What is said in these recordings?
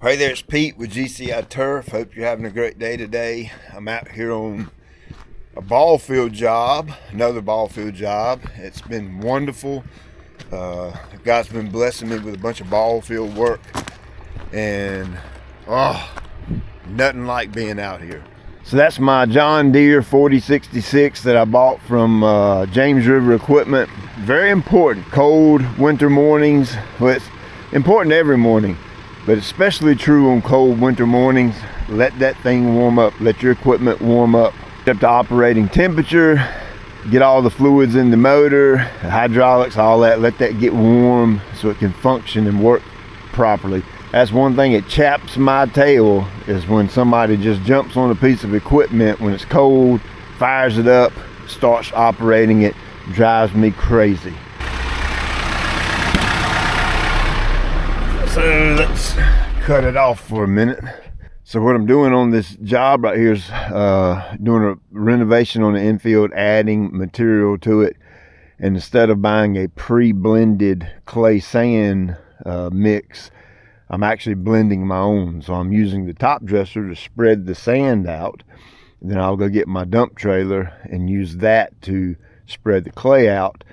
Hey there, it's Pete with GCI Turf. Hope you're having a great day today. I'm out here on a Ballfield job, another Ballfield job. It's been wonderful. God's been blessing me with a bunch of Ballfield work, and nothing like being out here. So that's my John Deere 4066 that I bought from James River Equipment. Very important, cold winter mornings. Well, it's important every morning, but especially true on cold winter mornings. Let that thing warm up. Let your equipment warm up to operating temperature. Get all the fluids in the motor, the hydraulics, all that. Let that get warm so it can function and work properly. That's one thing that chaps my tail, is when somebody just jumps on a piece of equipment when it's cold, fires it up, starts operating it. Drives me crazy. So let's cut it off for a minute. So what I'm doing on this job right here is doing a renovation on the infield, adding material to it. And instead of buying a pre-blended clay sand mix, I'm actually blending my own. So I'm using the top dresser to spread the sand out. Then I'll go get my dump trailer and use that to spread the clay out,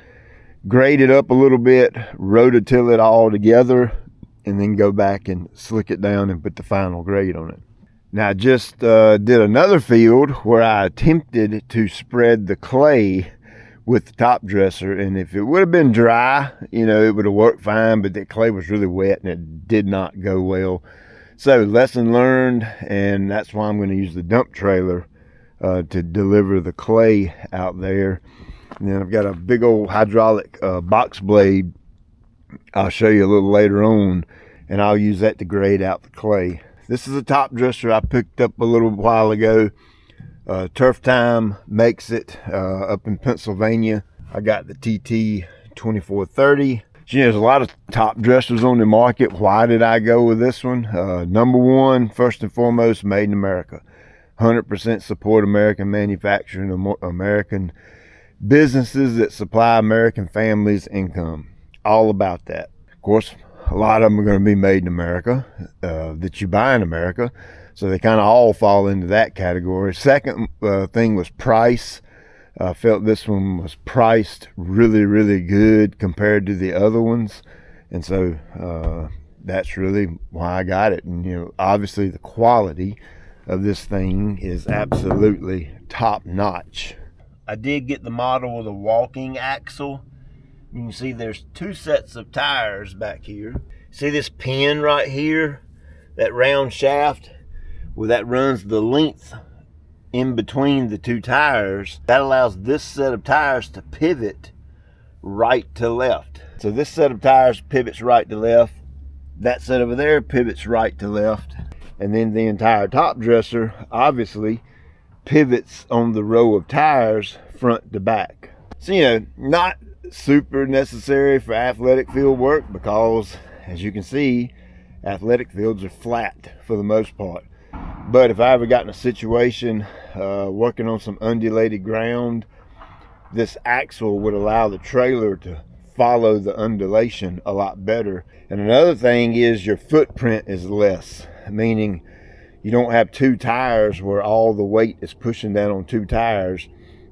grade it up a little bit, rototill it all together, and then go back and slick it down and put the final grade on it. Now I just did another field where I attempted to spread the clay with the top dresser, and if it would have been dry, it would have worked fine, but the clay was really wet and it did not go well. So lesson learned, and that's why I'm going to use the dump trailer to deliver the clay out there. And then I've got a big old hydraulic box blade I'll show you a little later on, and I'll use that to grade out the clay. This is a top dresser I picked up a little while ago. Turf Time makes it up in Pennsylvania. I got the TT 2430. There's a lot of top dressers on the market. Why did I go with this one? Number one, first and foremost, made in America. 100% support American manufacturing, American businesses that supply American families income. All about that. Of course, a lot of them are going to be made in America, that you buy in America. So they kind of all fall into that category. Second thing was price. I felt this one was priced really, really good compared to the other ones. And so that's really why I got it. And, obviously the quality of this thing is absolutely top notch. I did get the model with a walking axle. You can see there's two sets of tires back here. See this pin right here, that round shaft? Well, that runs the length in between the two tires. That allows this set of tires to pivot right to left. So this set of tires pivots right to left. That set over there pivots right to left. And then the entire top dresser obviously pivots on the row of tires front to back. So, not super necessary for athletic field work, because as you can see, athletic fields are flat for the most part. But if I ever got in a situation working on some undulated ground, this axle would allow the trailer to follow the undulation a lot better. And another thing is your footprint is less, meaning you don't have two tires where all the weight is pushing down on two tires.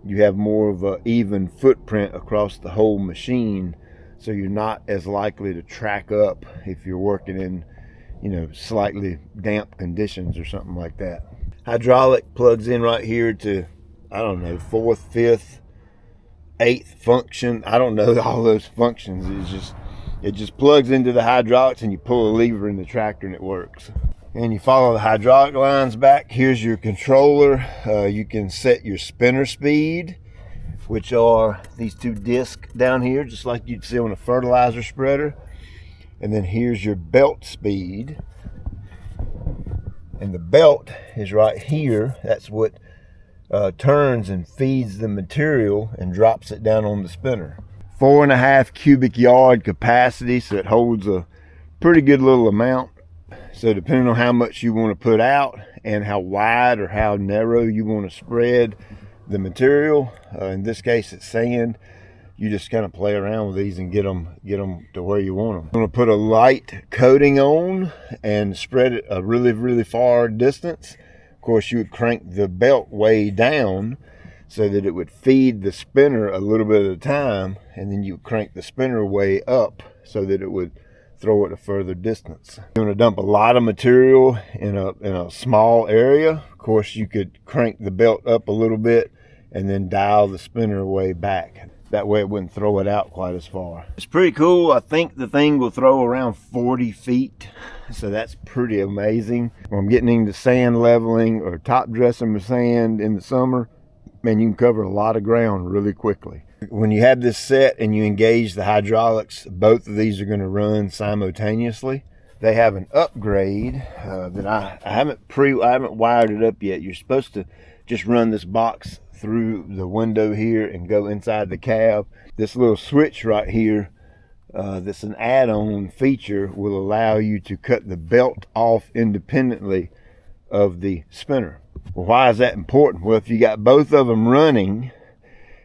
You have more of an even footprint across the whole machine, so you're not as likely to track up if you're working in slightly damp conditions or something like that. Hydraulic plugs in right here to, I don't know, 4th, 5th, 8th function. I don't know all those functions. It just plugs into the hydraulics, and you pull a lever in the tractor and it works. And you follow the hydraulic lines back. Here's your controller. You can set your spinner speed, which are these two discs down here, just like you'd see on a fertilizer spreader. And then here's your belt speed. And the belt is right here. That's what turns and feeds the material and drops it down on the spinner. 4.5 cubic yard capacity, so it holds a pretty good little amount. So depending on how much you want to put out and how wide or how narrow you want to spread the material, in this case it's sand, you just kind of play around with these and get them to where you want them. I'm going to put a light coating on and spread it a really far distance. Of course, you would crank the belt way down so that it would feed the spinner a little bit at a time, and then you crank the spinner way up so that it would throw it a further distance. You're going to dump a lot of material in a small area. Of course, you could crank the belt up a little bit and then dial the spinner way back. That way it wouldn't throw it out quite as far. It's pretty cool. I think the thing will throw around 40 feet. So that's pretty amazing. When I'm getting into sand leveling or top dressing with sand in the summer, man, you can cover a lot of ground really quickly. When you have this set and you engage the hydraulics, both of these are going to run simultaneously. They have an upgrade that I haven't wired it up yet. You're supposed to just run this box through the window here and go inside the cab. This little switch right here, that's an add-on feature, will allow you to cut the belt off independently of the spinner. Well, why is that important? Well, if you got both of them running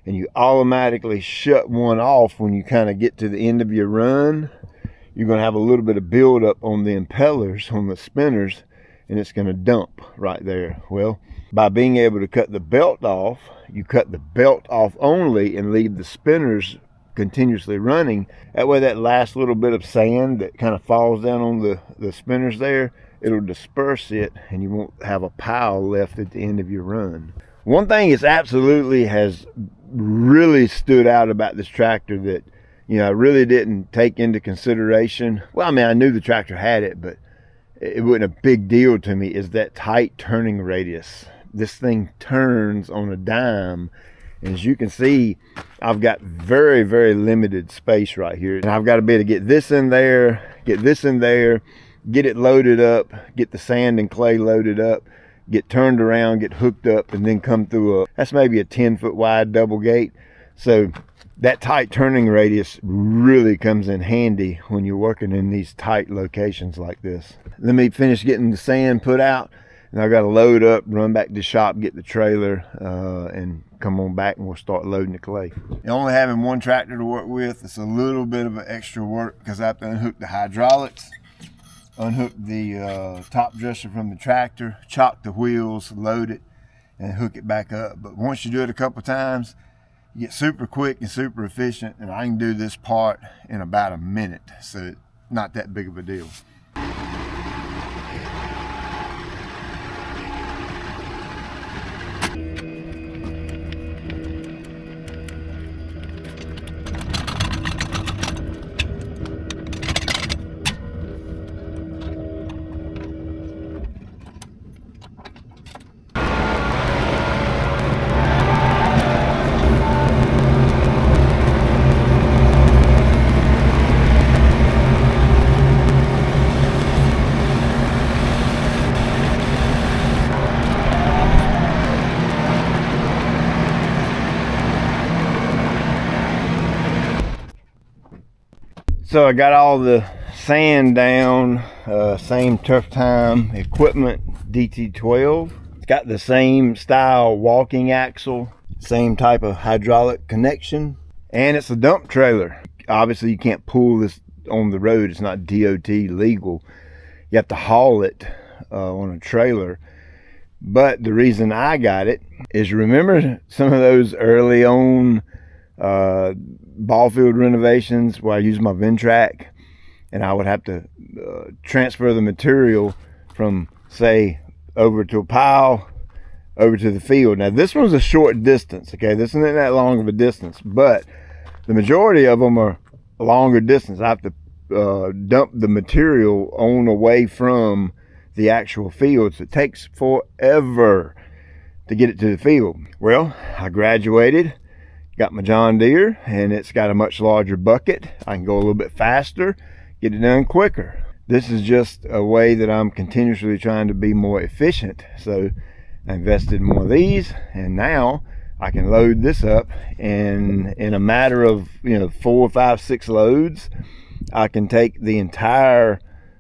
and you automatically shut one off when you kind of get to the end of your run, you're going to have a little bit of buildup on the impellers, on the spinners, and it's going to dump right there. Well, by being able to cut the belt off, you cut the belt off only and leave the spinners continuously running. That way that last little bit of sand that kind of falls down on the spinners there, it'll disperse it and you won't have a pile left at the end of your run. One thing is absolutely has really stood out about this tractor that, I really didn't take into consideration. Well, I mean, I knew the tractor had it, but it wasn't a big deal to me, is that tight turning radius. This thing turns on a dime, and as you can see, I've got very limited space right here, and I've got to be able to get this in there, get this in there, get it loaded up, get the sand and clay loaded up, get turned around, get hooked up, and then come through that's maybe a 10-foot wide double gate. So that tight turning radius really comes in handy when you're working in these tight locations like this. Let me finish getting the sand put out, and I've got to load up, run back to the shop, get the trailer, and come on back and we'll start loading the clay. Only having one tractor to work with, it's a little bit of an extra work because I have to unhook the hydraulics, unhook the top dresser from the tractor, chock the wheels, load it, and hook it back up. But once you do it a couple times, you get super quick and super efficient, and I can do this part in about a minute, so it's not that big of a deal. So I got all the sand down, same Tough Time equipment, DT12. It's got the same style walking axle, same type of hydraulic connection, and it's a dump trailer. Obviously you can't pull this on the road, it's not DOT legal. You have to haul it on a trailer. But the reason I got it is, remember some of those early on Ballfield renovations where I used my Ventrac and I would have to transfer the material from, say, over to a pile, over to the field. Now this one's a short distance, okay? This isn't that long of a distance, but the majority of them are a longer distance. I have to dump the material on away from the actual fields. It takes forever to get it to the field. Well, I graduated, got my John Deere, and it's got a much larger bucket. I can go a little bit faster, get it done quicker. This is just a way that I'm continuously trying to be more efficient. So I invested in one of these, and now I can load this up, and in a matter of 4, 5, 6 loads, I can take the entire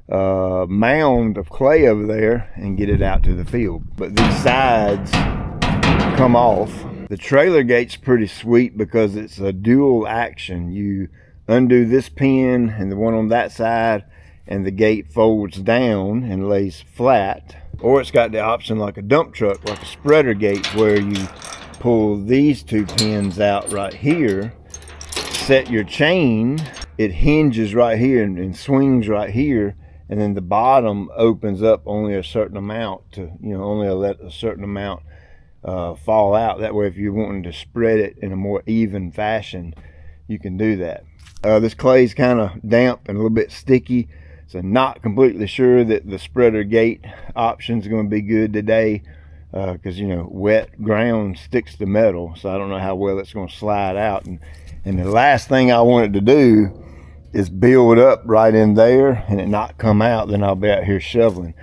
mound of clay over there and get it out to the field. But these sides come off, The trailer gate's pretty sweet because it's a dual action. You undo this pin and the one on that side, and the gate folds down and lays flat. Or it's got the option like a dump truck, like a spreader gate, where you pull these two pins out right here, set your chain, it hinges right here and swings right here, and then the bottom opens up only a certain amount to, only let a certain amount fall out. That way, if you're wanting to spread it in a more even fashion, you can do that. This clay is kind of damp and a little bit sticky, so not completely sure that the spreader gate option is going to be good today, because wet ground sticks to metal, so I don't know how well it's going to slide out. And the last thing I wanted to do is build up right in there and it not come out. Then I'll be out here shoveling.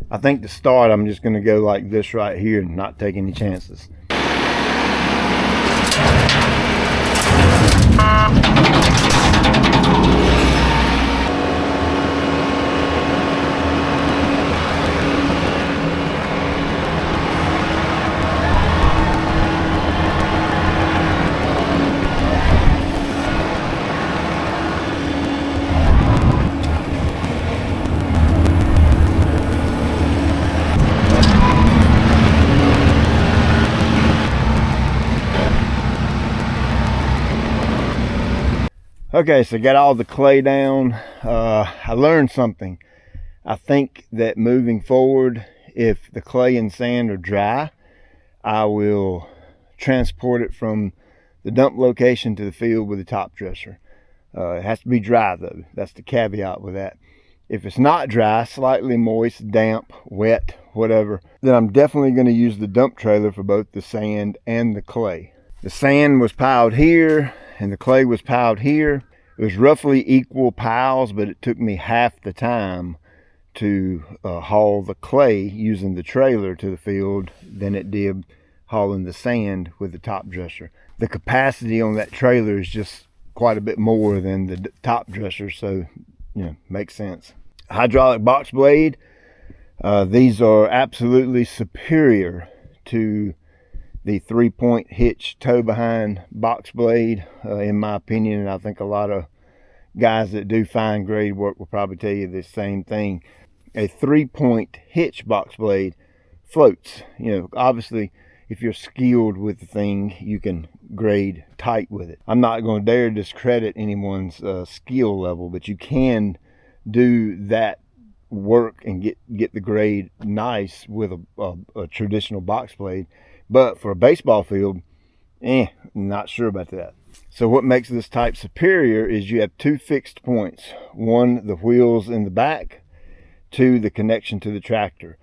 I think to start, I'm just going to go like this right here and not take any chances. Okay, so got all the clay down. I learned something. I think that moving forward, if the clay and sand are dry, I will transport it from the dump location to the field with a top dresser. It has to be dry though. That's the caveat with that. If it's not dry, slightly moist, damp, wet, whatever, then I'm definitely going to use the dump trailer for both the sand and the clay. The sand was piled here and the clay was piled here. It was roughly equal piles, but it took me half the time to haul the clay using the trailer to the field than it did hauling the sand with the top dresser. The capacity on that trailer is just quite a bit more than the top dresser, so makes sense. Hydraulic box blade, these are absolutely superior to the 3-point hitch toe behind box blade, in my opinion, and I think a lot of guys that do fine grade work will probably tell you the same thing. A 3-point hitch box blade floats. Obviously, if you're skilled with the thing, you can grade tight with it. I'm not going to dare discredit anyone's skill level, but you can do that work and get the grade nice with a traditional box blade. But for a baseball field, not sure about that. So what makes this type superior is you have two fixed points. One, the wheels in the back. Two, the connection to the tractor.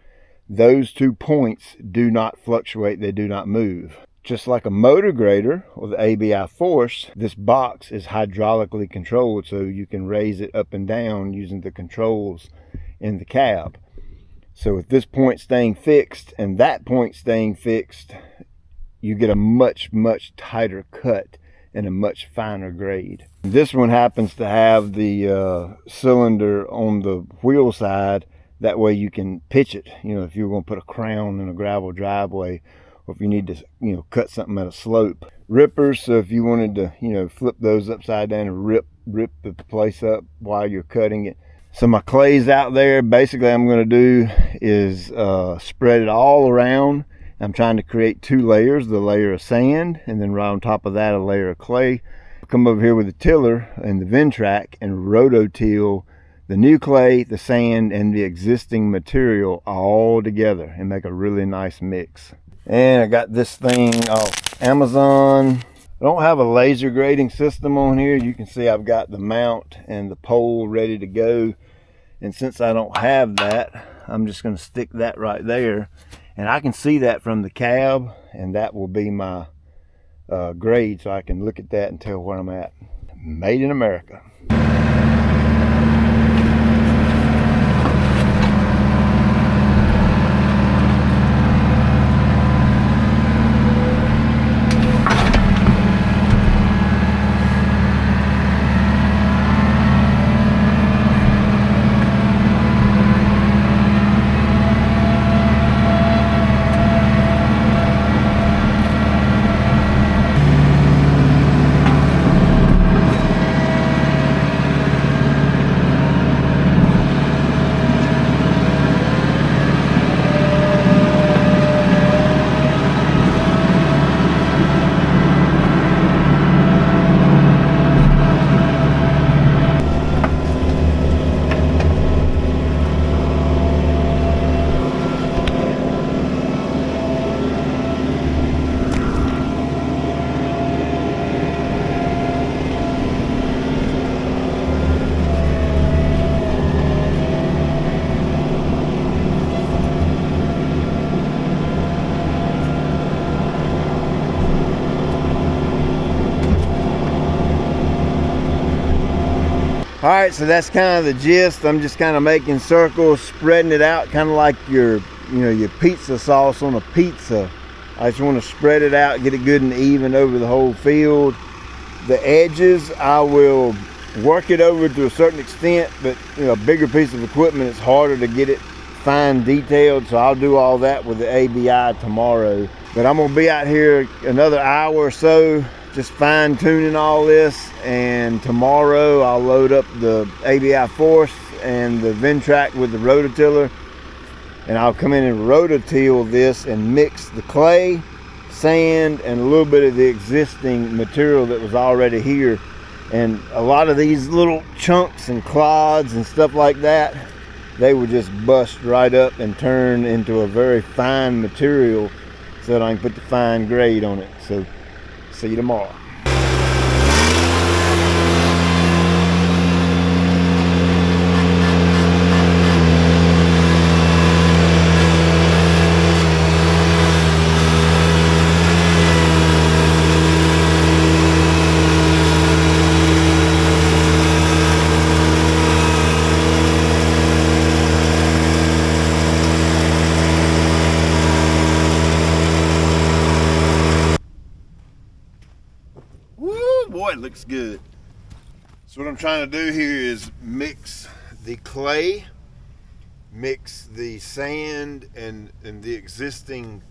Those 2 points do not fluctuate. They do not move. Just like a motor grader or the ABI Force, this box is hydraulically controlled, so you can raise it up and down using the controls in the cab. So with this point staying fixed and that point staying fixed, you get a much, much tighter cut and a much finer grade. This one happens to have the cylinder on the wheel side. That way you can pitch it, if you're going to put a crown in a gravel driveway, or if you need to, cut something at a slope. Rippers, so if you wanted to, flip those upside down and rip the place up while you're cutting it. So my clay's out there. Basically, I'm going to do is spread it all around. I'm trying to create 2 layers, the layer of sand, and then right on top of that, a layer of clay. Come over here with the tiller and the Ventrac and rototill the new clay, the sand, and the existing material all together and make a really nice mix. And I got this thing off Amazon. I don't have a laser grading system on here. You can see I've got the mount and the pole ready to go. And since I don't have that, I'm just going to stick that right there. And I can see that from the cab, and that will be my grade, so I can look at that and tell where I'm at. Made in America. All right, so that's kind of the gist. I'm just kind of making circles, spreading it out, kind of like your pizza sauce on a pizza. I just want to spread it out, get it good and even over the whole field. The edges, I will work it over to a certain extent, but a bigger piece of equipment, it's harder to get it fine detailed, so I'll do all that with the ABI tomorrow. But I'm gonna be out here another hour or so, just fine tuning all this, and tomorrow I'll load up the ABI Force and the Ventrac with the rototiller, and I'll come in and rototill this and mix the clay, sand, and a little bit of the existing material that was already here. And a lot of these little chunks and clods and stuff like that, they would just bust right up and turn into a very fine material so that I can put the fine grade on it. So see you tomorrow. Boy, it looks good. So what I'm trying to do here is mix the clay, mix the sand and the existing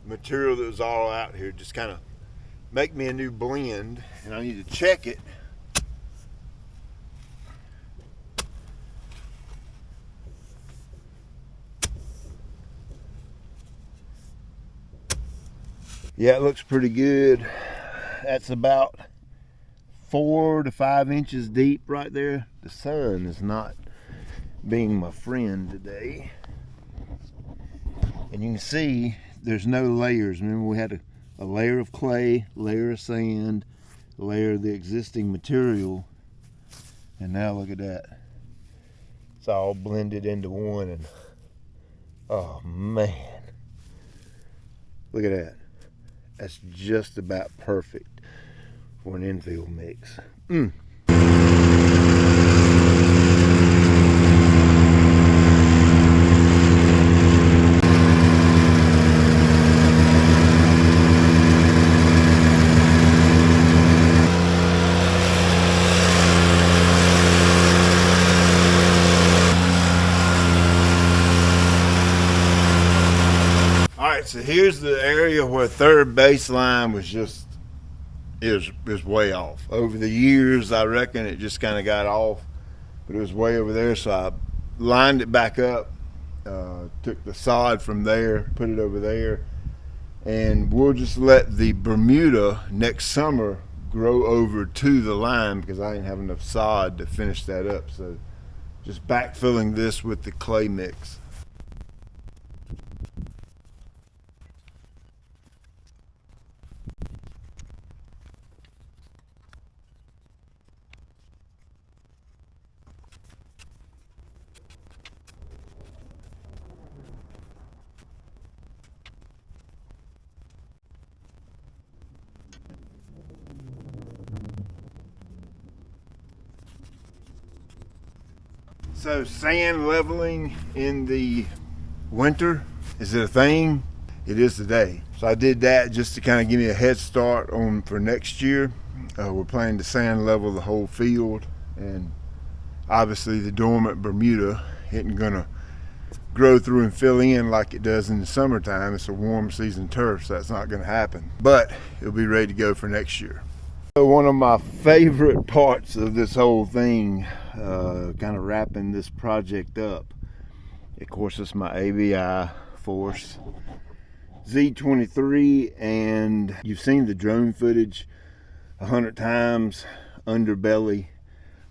material that was all out here, just kind of make me a new blend, and I need to check it. Yeah, it looks pretty good. That's about 4 to 5 inches deep right there. The sun is not being my friend today. And you can see there's no layers. Remember, we had a layer of clay, layer of sand, a layer of the existing material. And now look at that. It's all blended into one, and oh man. Look at that. That's just about perfect for an infield mix. Alright, so here's the area where third baseline was just is way off. Over the years, I reckon it just kind of got off, but it was way over there, so I lined it back up, took the sod from there, put it over there, and we'll just let the Bermuda next summer grow over to the line because I didn't have enough sod to finish that up. So just backfilling this with the clay mix. So sand leveling in the winter, is it a thing? It is today. So I did that just to kind of give me a head start on for next year. We're planning to sand level the whole field, and obviously the dormant Bermuda isn't gonna grow through and fill in like it does in the summertime. It's a warm season turf, so that's not gonna happen, but it'll be ready to go for next year. So one of my favorite parts of this whole thing, kind of wrapping this project up, of course, it's my ABI Force Z23, and you've seen the drone footage 100 times, underbelly,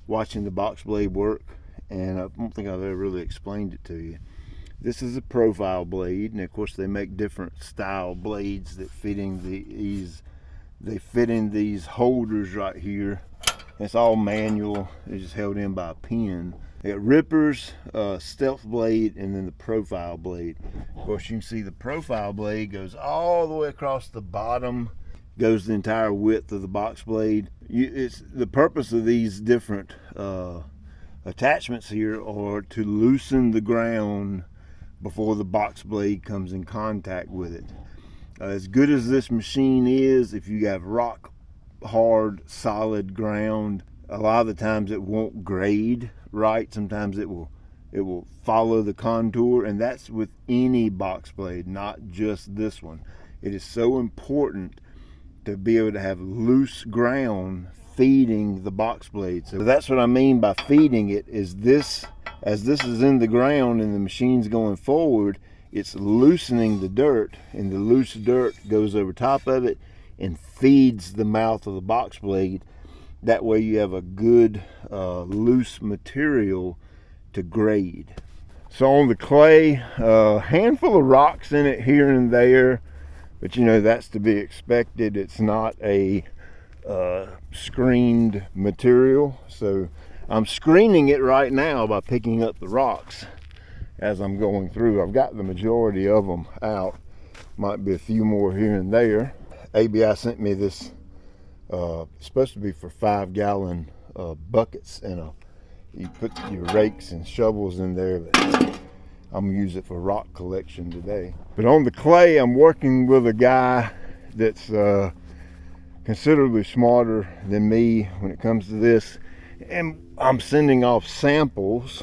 watching the box blade work, and I don't think I've ever really explained it to you. This is a profile blade, and of course they make different style blades that fit in these. They fit in these holders right here. It's all manual. It's just held in by a pin. They got rippers, stealth blade, and then the profile blade. Of course, you can see the profile blade goes all the way across the bottom goes the entire width of the box blade. It's the purpose of these different attachments here are to loosen the ground before the box blade comes in contact with it. As good as this machine is, if you have rock hard solid ground, a lot of the times it won't grade right. Sometimes it will follow the contour, and that's with any box blade, not just this one. It is so important to be able to have loose ground feeding the box blade. So that's what I mean by feeding it, is this, as this is in the ground and the machine's going forward, it's loosening the dirt, and the loose dirt goes over top of it and feeds the mouth of the box blade. That way you have a good loose material to grade. So on the clay, a handful of rocks in it here and there, but you know, that's to be expected. It's not a screened material, so I'm screening it right now by picking up the rocks as I'm going through. I've got the majority of them out. Might be a few more here and there. ABI sent me this, it's supposed to be for 5-gallon buckets, and you put your rakes and shovels in there, but I'm gonna use it for rock collection today. But on the clay, I'm working with a guy that's considerably smarter than me when it comes to this, and I'm sending off samples.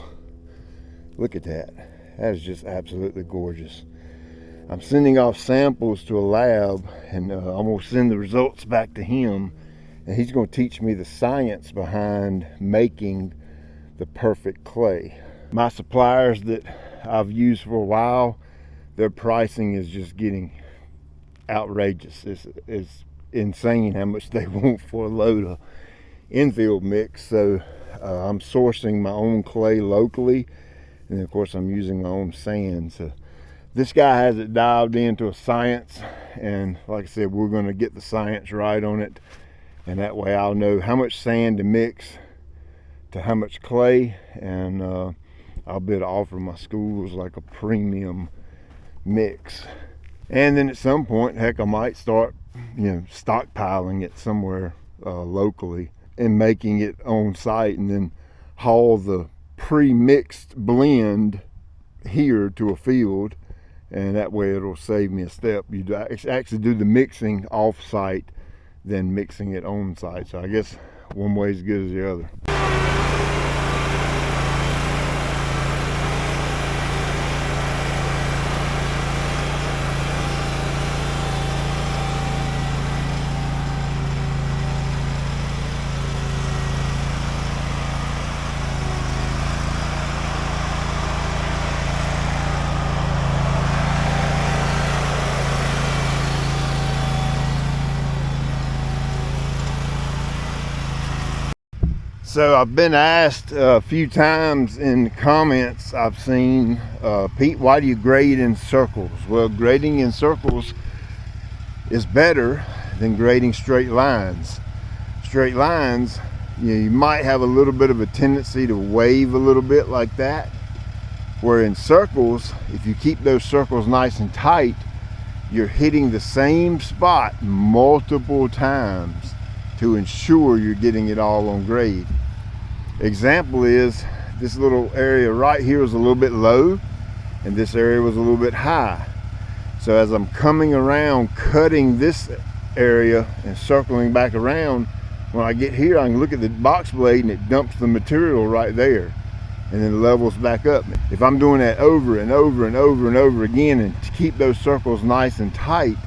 Look at that. That is just absolutely gorgeous. I'm sending off samples to a lab, and I'm going to send the results back to him, and he's going to teach me the science behind making the perfect clay. My suppliers that I've used for a while, their pricing is just getting outrageous. It's insane how much they want for a load of infield mix. So I'm sourcing my own clay locally, and of course I'm using my own sand. So this guy has it dialed into a science, and like I said, we're going to get the science right on it, and that way I'll know how much sand to mix to how much clay, and I'll be able to offer my schools like a premium mix. And then at some point, heck, I might start, you know, stockpiling it somewhere locally and making it on site, and then haul the pre-mixed blend here to a field, and that way it'll save me a step. You actually do the mixing off site, then mixing it on site. So I guess one way is as good as the other. So I've been asked a few times in the comments I've seen, Pete, why do you grade in circles? Well, grading in circles is better than grading straight lines. Straight lines, you might have a little bit of a tendency to wave a little bit like that, where in circles, if you keep those circles nice and tight, you're hitting the same spot multiple times to ensure you're getting it all on grade. Example is, this little area right here was a little bit low, and this area was a little bit high. So as I'm coming around, cutting this area and circling back around, when I get here, I can look at the box blade and it dumps the material right there, and then levels back up. If I'm doing that over and over and over and over again, and to keep those circles nice and tight,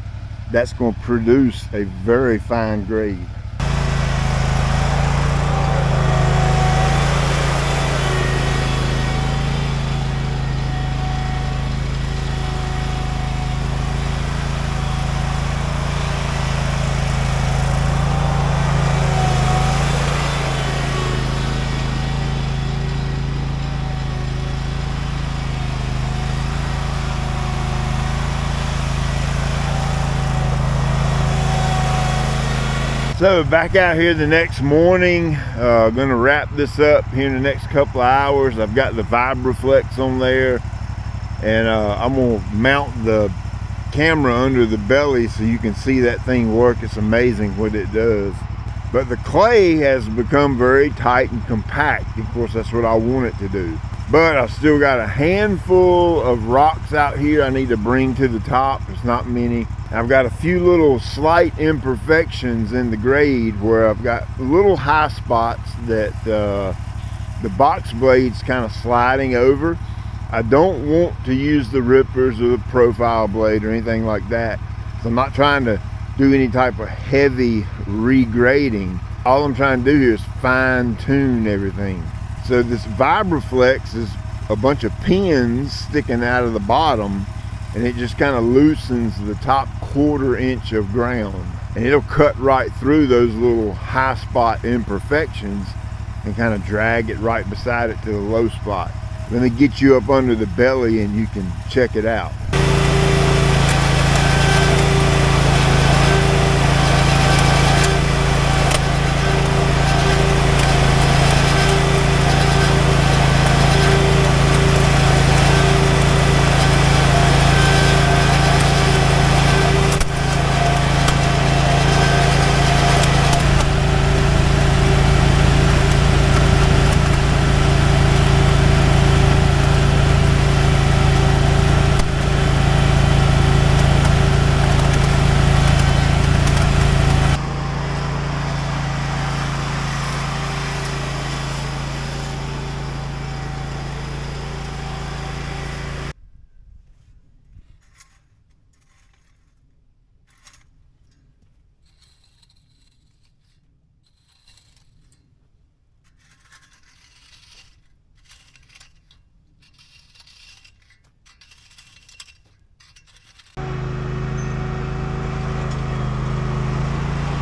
that's going to produce a very fine grade. So back out here the next morning, gonna wrap this up here in the next couple of hours. I've got the Vibraflex on there, and I'm gonna mount the camera under the belly so you can see that thing work. It's amazing what it does. But the clay has become very tight and compact. Of course, that's what I want it to do. But I've still got a handful of rocks out here I need to bring to the top. There's not many. I've got a few little slight imperfections in the grade where I've got little high spots that the box blade's kind of sliding over. I don't want to use the rippers or the profile blade or anything like that. So I'm not trying to do any type of heavy regrading. All I'm trying to do here is fine tune everything. So this Vibraflex is a bunch of pins sticking out of the bottom, and it just kind of loosens the top 1/4 inch of ground, and it'll cut right through those little high spot imperfections and kind of drag it right beside it to the low spot. Let me get you up under the belly and you can check it out.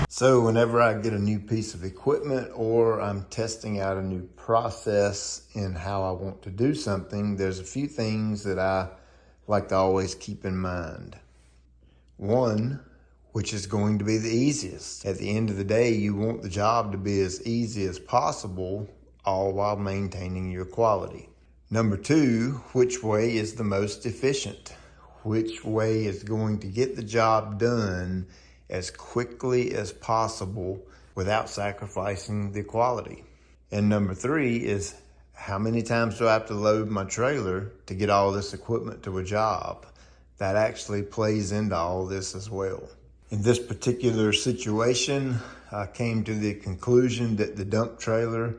So whenever I get a new piece of equipment or I'm testing out a new process in how I want to do something, there's a few things that I like to always keep in mind. One, which is going to be the easiest. At the end of the day, you want the job to be as easy as possible, all while maintaining your quality. Number two, which way is the most efficient? Which way is going to get the job done as quickly as possible without sacrificing the quality? And number three is, how many times do I have to load my trailer to get all this equipment to a job? That actually plays into all this as well. In this particular situation, I came to the conclusion that the dump trailer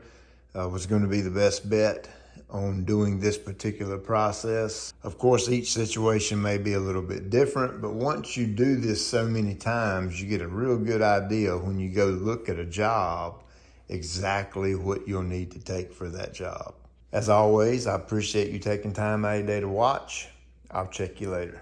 was going to be the best bet on doing this particular process. Of course, each situation may be a little bit different, but once you do this so many times, you get a real good idea when you go look at a job exactly what you'll need to take for that job. As always, I appreciate you taking time out of your day to watch. I'll check you later.